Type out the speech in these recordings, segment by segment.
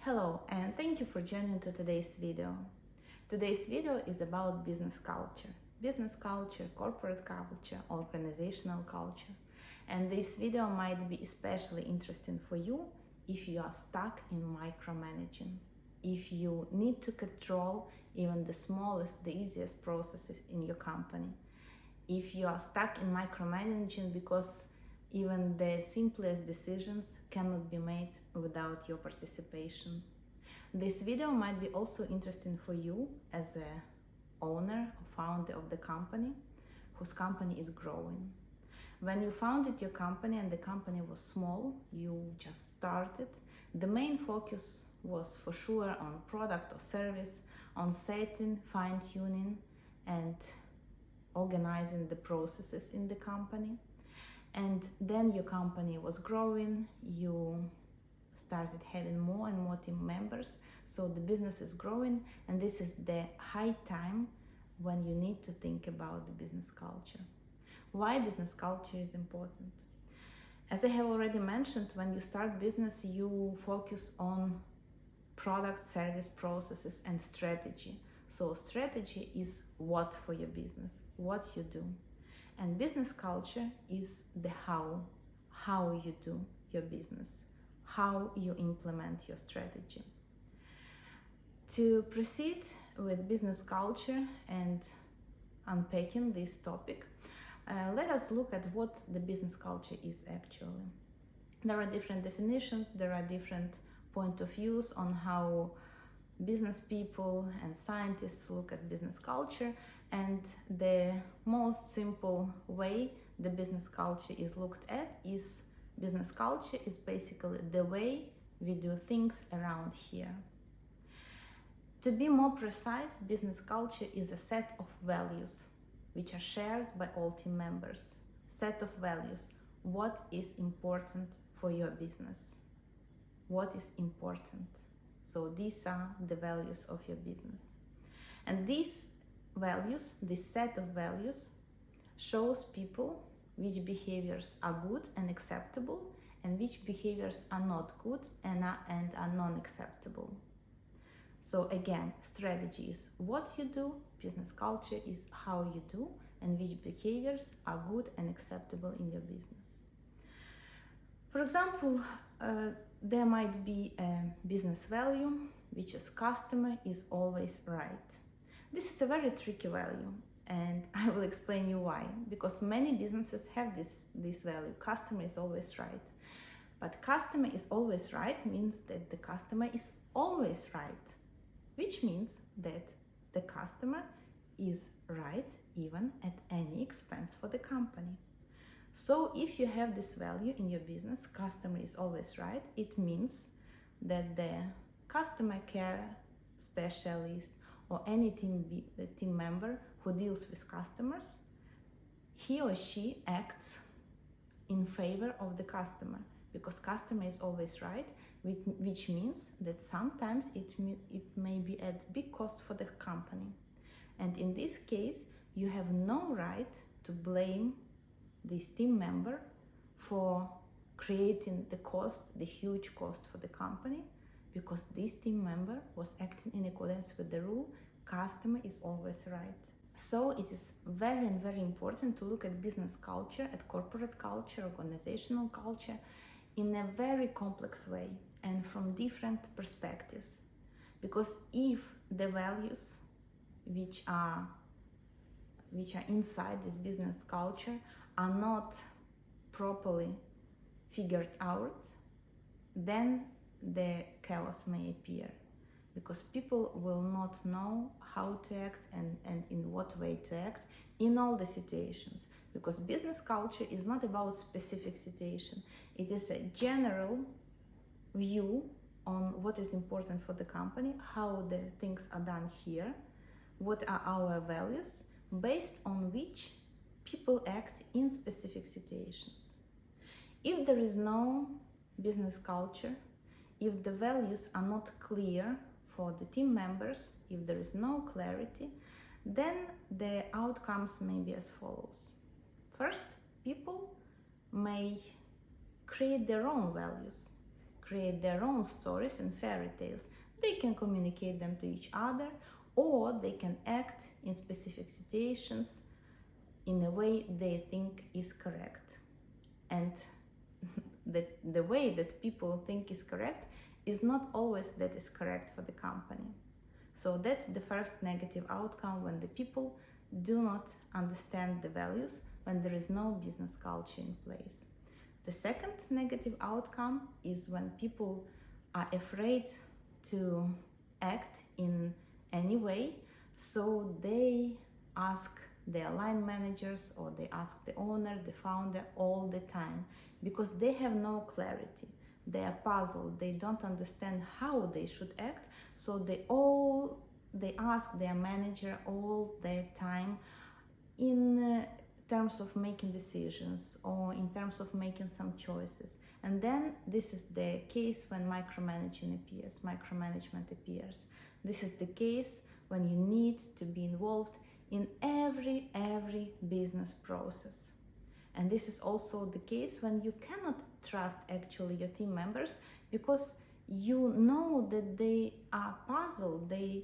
Hello and thank you for joining to today's video. Today's video is about business culture. Business culture, corporate culture, organizational culture. And this video might be especially interesting for you if you are stuck in micromanaging. If you need to control even the smallest, the easiest processes in your company. If you are stuck in micromanaging because even the simplest decisions cannot be made without your participation. This video might be also interesting for you as a owner or founder of the company whose company is growing. When you founded your company and the company was small, you just started, the main focus was for sure on product or service, on setting, fine-tuning and organizing the processes in the company. And then your company was growing, you started having more and more team members, so the business is growing, and this is the high time when you need to think about the business culture. Why business culture is important? As I have already mentioned, when you start business, you focus on product, service, processes, and strategy. So strategy is what for your business, what you do. And business culture is the how you do your business, how you implement your strategy. To proceed with business culture and unpacking this topic, let us look at what the business culture is actually. There are different definitions, there are different point of views on how business people and scientists look at business culture, and the most simple way the business culture is looked at is business culture is basically the way we do things around here. To be more precise, business culture is a set of values which are shared by all team members. Set of values. What is important for your business? What is important? So these are the values of your business. And these values, this set of values, shows people which behaviors are good and acceptable and which behaviors are not good and are non-acceptable. So again, strategy is what you do, business culture is how you do, and which behaviors are good and acceptable in your business. For example, there might be a business value, which is customer is always right. This is a very tricky value, and I will explain you why. Because many businesses have this value, customer is always right. But customer is always right means that the customer is always right, which means that the customer is right even at any expense for the company. So if you have this value in your business, customer is always right, it means that the customer care specialist or any team member who deals with customers, he or she acts in favor of the customer, because customer is always right, which means that sometimes it may be at big cost for the company. And in this case, you have no right to blame this team member for creating the huge cost for the company, because this team member was acting in accordance with the rule, customer is always right. So it is very and very important to look at business culture, at corporate culture, organizational culture in a very complex way and from different perspectives. Because if the values which are inside this business culture are not properly figured out, then the chaos may appear, because people will not know how to act and in what way to act in all the situations. Because business culture is not about specific situation, it is a general view on what is important for the company, how the things are done here, what are our values, based on which people act in specific situations. If there is no business culture, if the values are not clear for the team members, if there is no clarity, then the outcomes may be as follows. First, people may create their own values, create their own stories and fairy tales. They can communicate them to each other, or they can act in specific situations in a way they think is correct. And the way that people think is correct is not always that is correct for the company. So that's the first negative outcome, when the people do not understand the values, when there is no business culture in place. The second negative outcome is when people are afraid to act in any way, so they ask their line managers, or they ask the owner, the founder, all the time, because they have no clarity. They are puzzled, they don't understand how they should act, so they ask their manager all the time in terms of making decisions, or in terms of making some choices. And then this is the case when micromanagement appears. This is the case when you need to be involved in every business process. And this is also the case when you cannot trust actually your team members, because you know that they are puzzled, they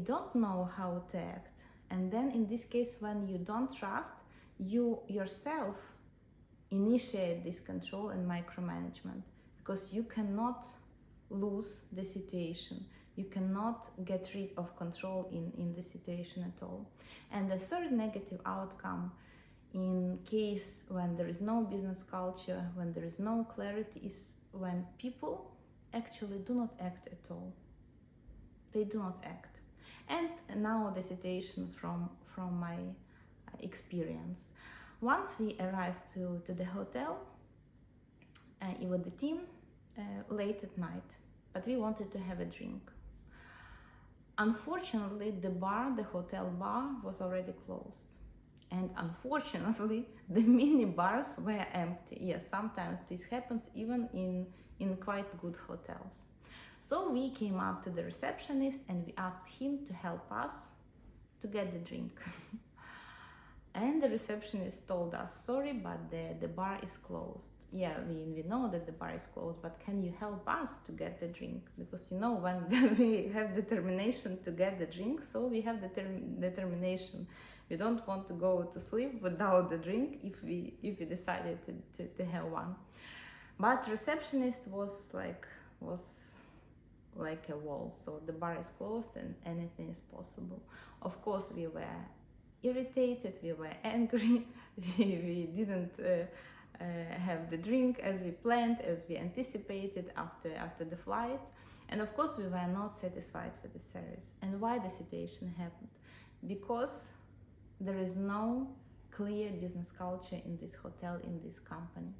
don't know how to act. And then in this case, when you don't trust, you yourself initiate this control and micromanagement, because you cannot lose the situation. You cannot get rid of control in the situation at all. And the third negative outcome, in case when there is no business culture, when there is no clarity, is when people actually do not act at all. They do not act. And now the situation from my experience. Once we arrived to the hotel with the team late at night, but we wanted to have a drink. Unfortunately, the hotel bar was already closed. And unfortunately, the mini bars were empty. Yes, sometimes this happens even in quite good hotels. So we came up to the receptionist and we asked him to help us to get the drink. And the receptionist told us, sorry, but the bar is closed. Yeah, we know that the bar is closed, but can you help us to get the drink? Because you know, when we have determination to get the drink, so we have determination. We don't want to go to sleep without the drink if we decided to have one. But receptionist was like a wall, so the bar is closed and anything is possible. Of course, we were irritated, we were angry, we didn't have the drink as we planned, as we anticipated after the flight. And of course, we were not satisfied with the service. And why the situation happened? Because there is no clear business culture in this hotel, in this company.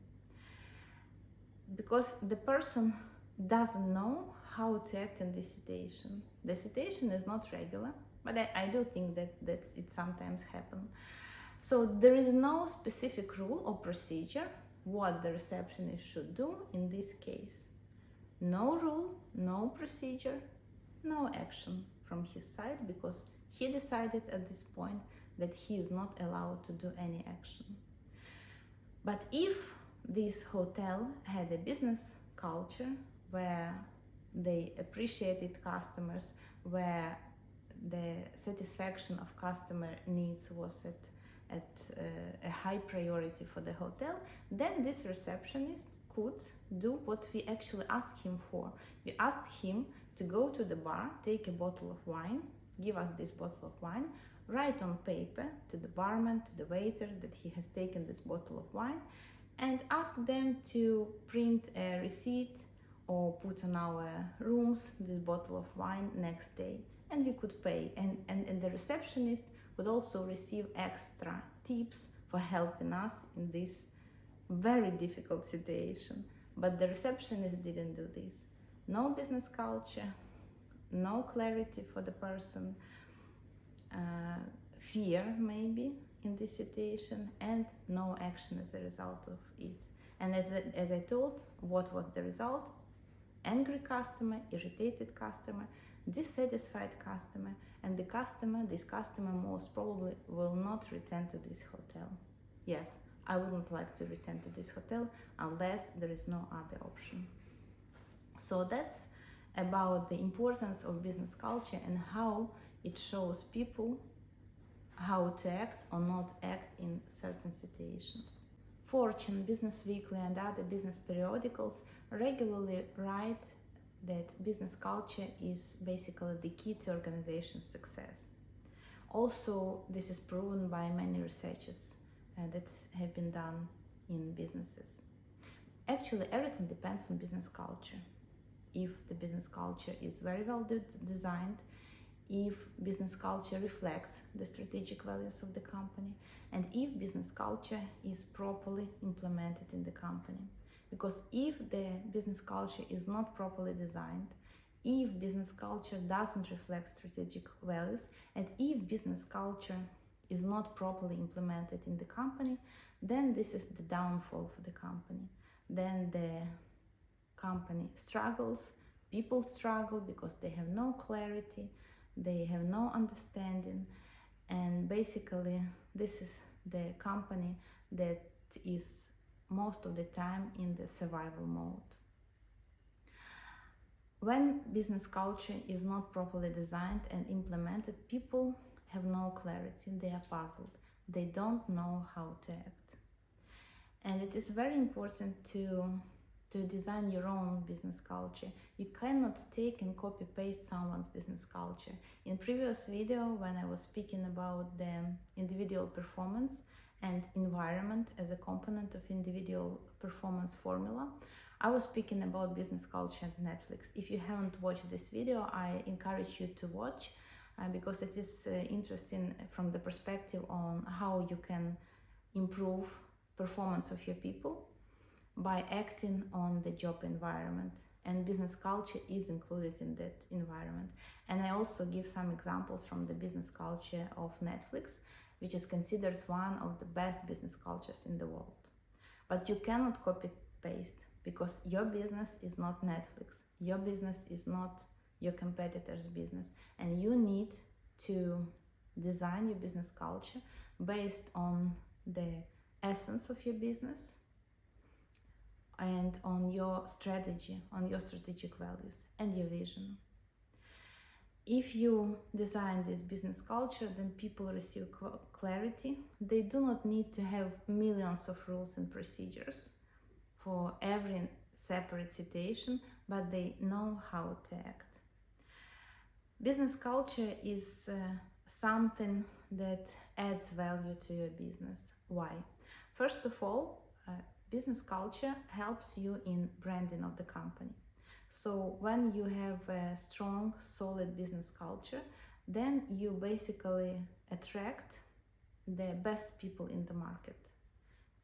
Because the person doesn't know how to act in this situation. The situation is not regular, but I do think that it sometimes happens. So there is no specific rule or procedure what the receptionist should do in this case. No rule, no procedure, no action from his side, because he decided at this point that he is not allowed to do any action. But if this hotel had a business culture where they appreciated customers, where the satisfaction of customer needs was at a high priority for the hotel, then this receptionist could do what we actually asked him for. We asked him to go to the bar, take a bottle of wine, give us this bottle of wine, write on paper to the barman, to the waiter, that he has taken this bottle of wine, and ask them to print a receipt or put on our rooms this bottle of wine next day, and we could pay. And the receptionist would also receive extra tips for helping us in this very difficult situation. But the receptionist didn't do this. No business culture, no clarity for the person, fear maybe in this situation, and no action as a result of it. And as I told, what was the result? Angry customer, irritated customer, dissatisfied customer, and this customer most probably will not return to this hotel. Yes, I wouldn't like to return to this hotel unless there is no other option. So that's about the importance of business culture and how it shows people how to act or not act in certain situations. Fortune, Business Weekly, and other business periodicals regularly write that business culture is basically the key to organization success. Also, this is proven by many researches that have been done in businesses. Actually, everything depends on business culture. If the business culture is very well designed, if business culture reflects the strategic values of the company, and if business culture is properly implemented in the company. Because if the business culture is not properly designed, if business culture doesn't reflect strategic values, and if business culture is not properly implemented in the company, then this is the downfall for the company. Then the company struggles, people struggle because they have no clarity, they have no understanding, and basically this is the company that is most of the time in the survival mode. When business culture is not properly designed and implemented, people have no clarity, they are puzzled, they don't know how to act. And it is very important to design your own business culture. You cannot take and copy paste someone's business culture. In previous video, when I was speaking about the individual performance and environment as a component of individual performance formula, I was speaking about business culture at Netflix. If you haven't watched this video, I encourage you to watch because it is interesting from the perspective on how you can improve performance of your people by acting on the job environment, and business culture is included in that environment. And I also give some examples from the business culture of Netflix, which is considered one of the best business cultures in the world. But you cannot copy paste because your business is not Netflix, your business is not your competitor's business, and you need to design your business culture based on the essence of your business and on your strategy, on your strategic values and your vision. If you design this business culture, then people receive clarity. They do not need to have millions of rules and procedures for every separate situation, but they know how to act. Business culture is something that adds value to your business. Why? First of all, business culture helps you in branding of the company. So when you have a strong, solid business culture, then you basically attract the best people in the market.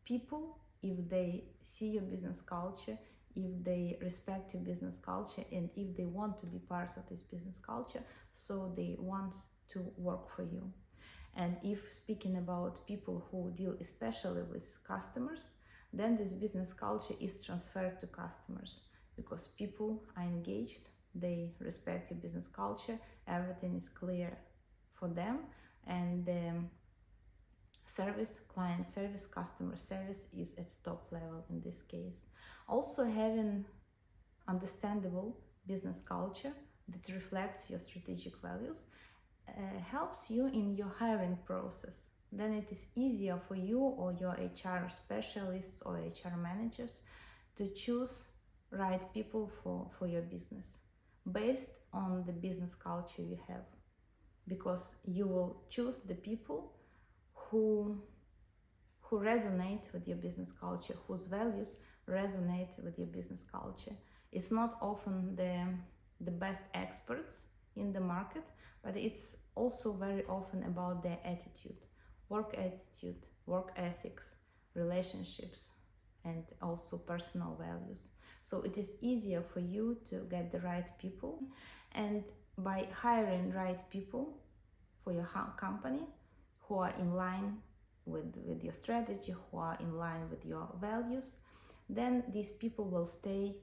People, if they see your business culture, if they respect your business culture, and if they want to be part of this business culture, so they want to work for you. And if speaking about people who deal especially with customers, then this business culture is transferred to customers because people are engaged, they respect your business culture, everything is clear for them, and service, client service, customer service is at top level in this case. Also, having understandable business culture that reflects your strategic values helps you in your hiring process. Then it is easier for you or your HR specialists or HR managers to choose right people for your business based on the business culture you have, because you will choose the people who resonate with your business culture, whose values resonate with your business culture. It's not often the best experts in the market, but it's also very often about their attitude, work ethics, relationships, and also personal values. So it is easier for you to get the right people, and by hiring right people for your company who are in line with your strategy, who are in line with your values, then these people will stay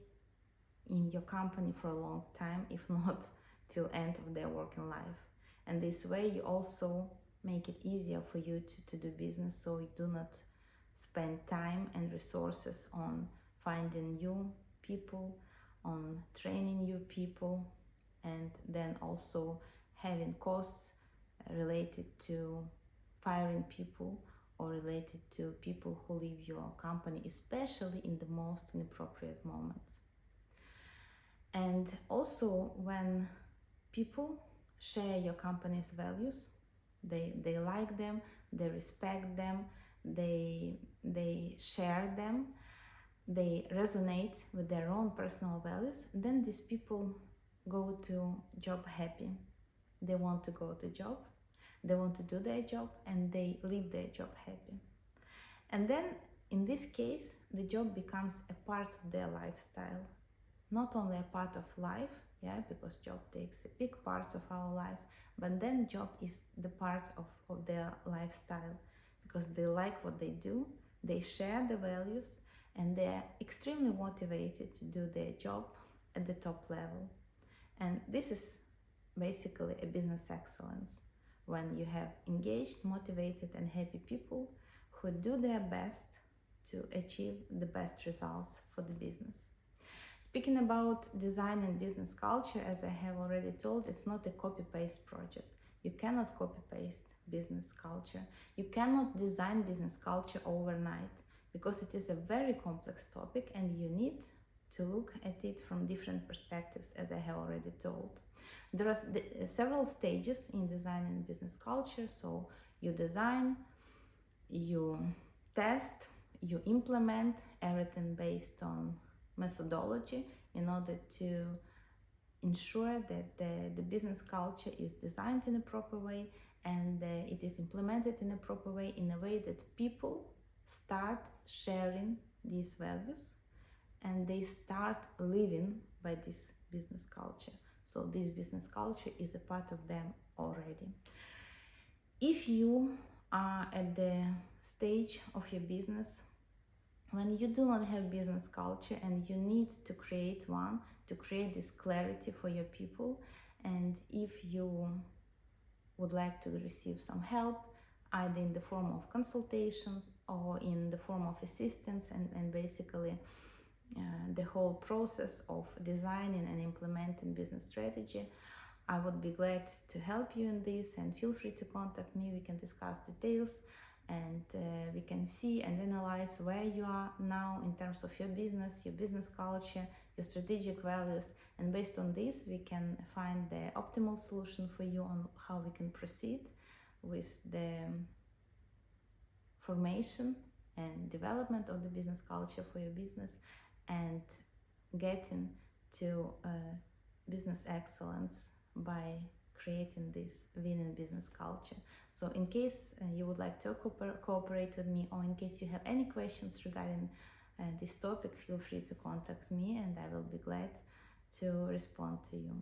in your company for a long time, if not till end of their working life. And this way you also make it easier for you to do business, so you do not spend time and resources on finding new people, on training new people, and then also having costs related to firing people or related to people who leave your company, especially in the most inappropriate moments. And also when people share your company's values, they like them, they respect them, they share them, they resonate with their own personal values, then these people go to job happy. They want to go to job, they want to do their job, and they leave their job happy. And then in this case, the job becomes a part of their lifestyle, not only a part of life, because job takes a big part of our life, but then job is the part of their lifestyle, because they like what they do, they share the values, and they're extremely motivated to do their job at the top level. And this is basically a business excellence, when you have engaged, motivated, and happy people who do their best to achieve the best results for the business. Speaking about design and business culture, as I have already told, it's not a copy-paste project. You cannot copy-paste business culture. You cannot design business culture overnight, because it is a very complex topic and you need to look at it from different perspectives, as I have already told. There are several stages in design and business culture. So you design, you test, you implement, everything based on methodology, in order to ensure that the business culture is designed in a proper way and it is implemented in a proper way, in a way that people start sharing these values and they start living by this business culture. So this business culture is a part of them already. If you are at the stage of your business when you do not have business culture and you need to create one, to create this clarity for your people, and if you would like to receive some help, either in the form of consultations or in the form of assistance and basically the whole process of designing and implementing business strategy, I would be glad to help you in this, and feel free to contact me. We can discuss details and we can see and analyze where you are now in terms of your business culture, your strategic values, and based on this we can find the optimal solution for you on how we can proceed with the formation and development of the business culture for your business and getting to business excellence by creating this winning business culture. So in case you would like to cooperate with me, or in case you have any questions regarding this topic, feel free to contact me and I will be glad to respond to you.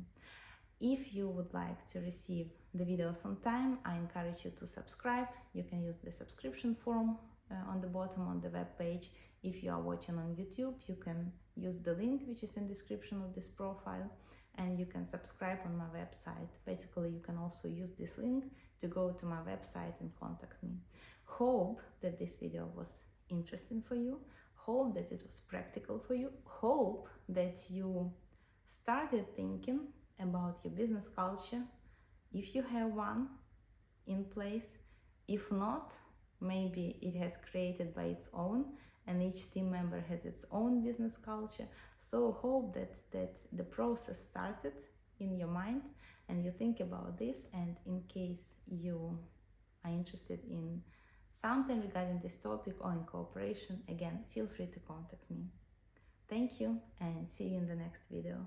If you would like to receive the videos on time, I encourage you to subscribe. You can use the subscription form on the bottom on the web page. If you are watching on YouTube, you can use the link which is in the description of this profile, and you can subscribe on my website. Basically, you can also use this link to go to my website and contact me. Hope that this video was interesting for you. Hope that it was practical for you. Hope that you started thinking about your business culture, if you have one in place. If not, maybe it has created by its own, and each team member has its own business culture. So hope that the process started in your mind and you think about this, and in case you are interested in something regarding this topic or in cooperation, again, feel free to contact me. Thank you and see you in the next video.